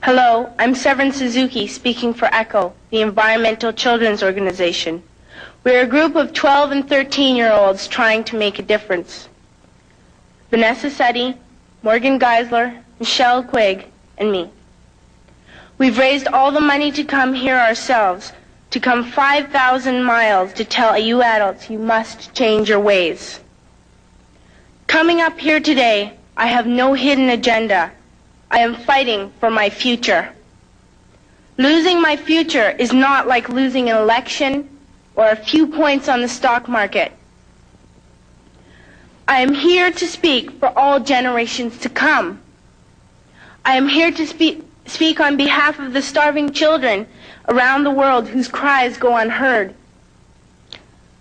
Hello, I'm Severn Suzuki speaking for ECHO, the Environmental Children's Organization. We're a group of 12 and 13-year-olds trying to make a difference. Vanessa Setti, Morgan Geisler, Michelle Quigg, and me. We've raised all the money to come here ourselves, to come 5,000 miles to tell you adults you must change your ways. Coming up here today, I have no hidden agenda. I am fighting for my future. Losing my future is not like losing an election or a few points on the stock market. I am here to speak for all generations to come. I am here to speak on behalf of the starving children around the world whose cries go unheard.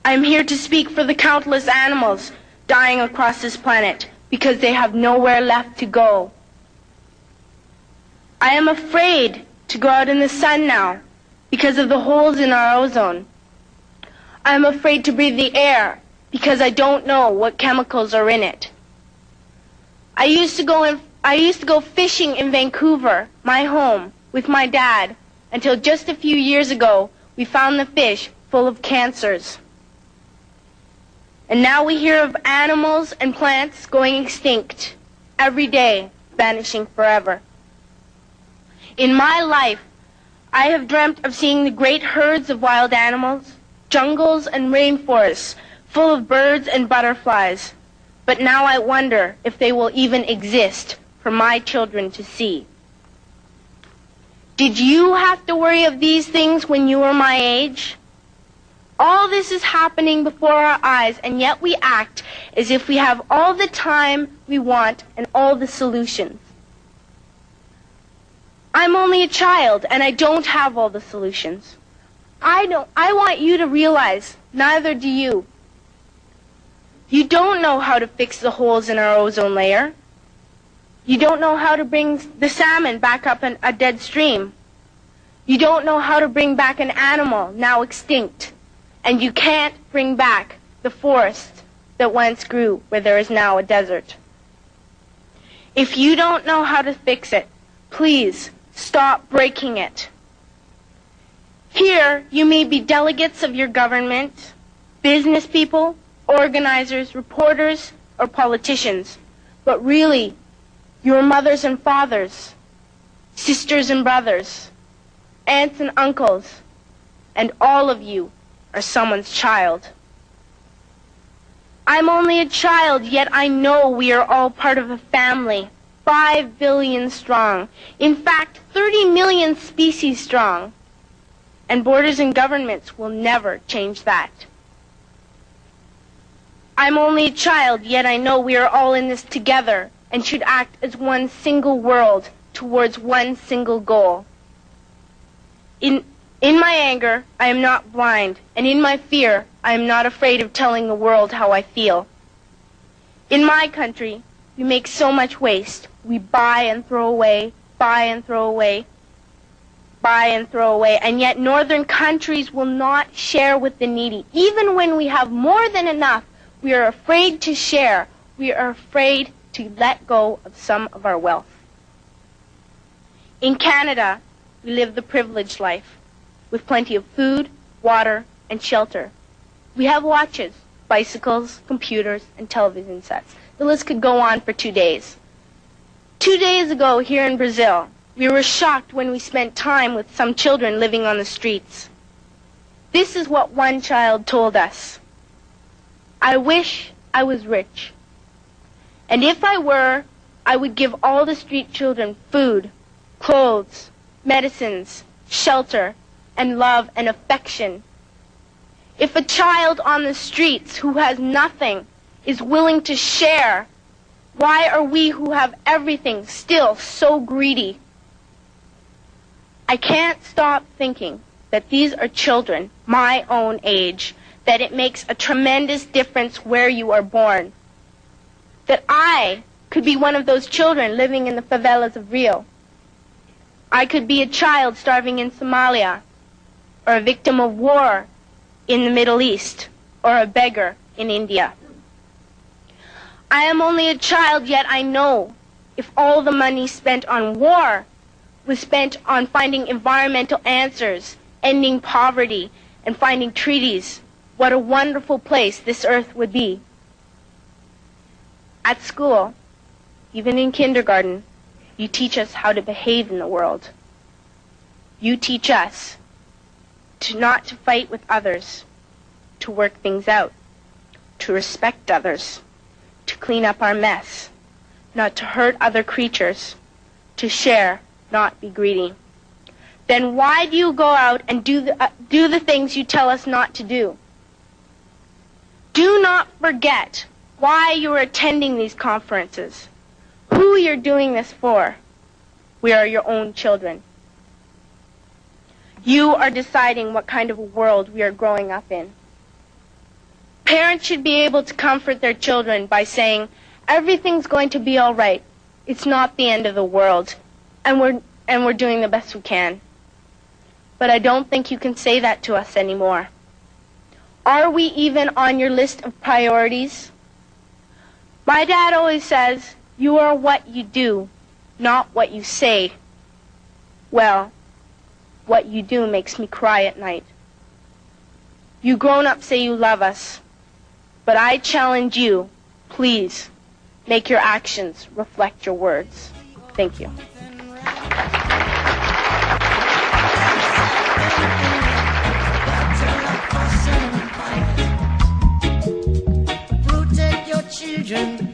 I am here to speak for the countless animals dying across this planet because they have nowhere left to go. I am afraid to go out in the sun now because of the holes in our ozone. I am afraid to breathe the air because I don't know what chemicals are in it. I used to go fishing in Vancouver, my home, with my dad, until just a few years ago we found the fish full of cancers. And now we hear of animals and plants going extinct, every day vanishing forever. In my life, I have dreamt of seeing the great herds of wild animals, jungles and rainforests full of birds and butterflies. But now I wonder if they will even exist for my children to see. Did you have to worry of these things when you were my age? All this is happening before our eyes, and yet we act as if we have all the time we want and all the solutions. I'm only a child, and I don't have all the solutions. I want you to realize, neither do you. You don't know how to fix the holes in our ozone layer. You don't know how to bring the salmon back up a dead stream. You don't know how to bring back an animal now extinct. And you can't bring back the forest that once grew where there is now a desert. If you don't know how to fix it, please stop breaking it. Here, you may be delegates of your government, business people, organizers, reporters, or politicians, but really, your mothers and fathers, sisters and brothers, aunts and uncles, and all of you are someone's child. I'm only a child, yet I know we are all part of a family, 5 billion strong. In fact, 30 million species strong. And borders and governments will never change that. I'm only a child, yet I know we are all in this together and should act as one single world towards one single goal. In my anger, I am not blind, and in my fear, I am not afraid of telling the world how I feel. In my country, we make so much waste. We buy and throw away, buy and throw away, buy and throw away, and yet northern countries will not share with the needy. Even when we have more than enough, we are afraid to share. We are afraid to let go of some of our wealth. In Canada, we live the privileged life, with plenty of food, water, and shelter. We have watches, bicycles, computers, and television sets. The list could go on for 2 days. 2 days ago, here in Brazil, we were shocked when we spent time with some children living on the streets. This is what one child told us. I wish I was rich. And if I were, I would give all the street children food, clothes, medicines, shelter, and love and affection. If a child on the streets who has nothing is willing to share, why are we who have everything still so greedy? I can't stop thinking that these are children my own age, that it makes a tremendous difference where you are born. That I could be one of those children living in the favelas of Rio. I could be a child starving in Somalia, or a victim of war in the Middle East, or a beggar in India. I am only a child, yet I know if all the money spent on war was spent on finding environmental answers, ending poverty, and finding treaties, what a wonderful place this earth would be. At school, even in kindergarten, you teach us how to behave in the world. You teach us not to fight with others, to work things out, to respect others, to clean up our mess, not to hurt other creatures, to share, not be greedy. Then why do you go out and do the things you tell us not to do? Do not forget why you are attending these conferences, who you're doing this for. We are your own children. You are deciding what kind of a world we are growing up in. Parents should be able to comfort their children by saying, everything's going to be all right. It's not the end of the world, and we're doing the best we can. But I don't think you can say that to us anymore. Are we even on your list of priorities? My dad always says, you are what you do, not what you say. Well, what you do makes me cry at night. You grown-ups say you love us, but I challenge you, please, make your actions reflect your words. Thank you. Protect your children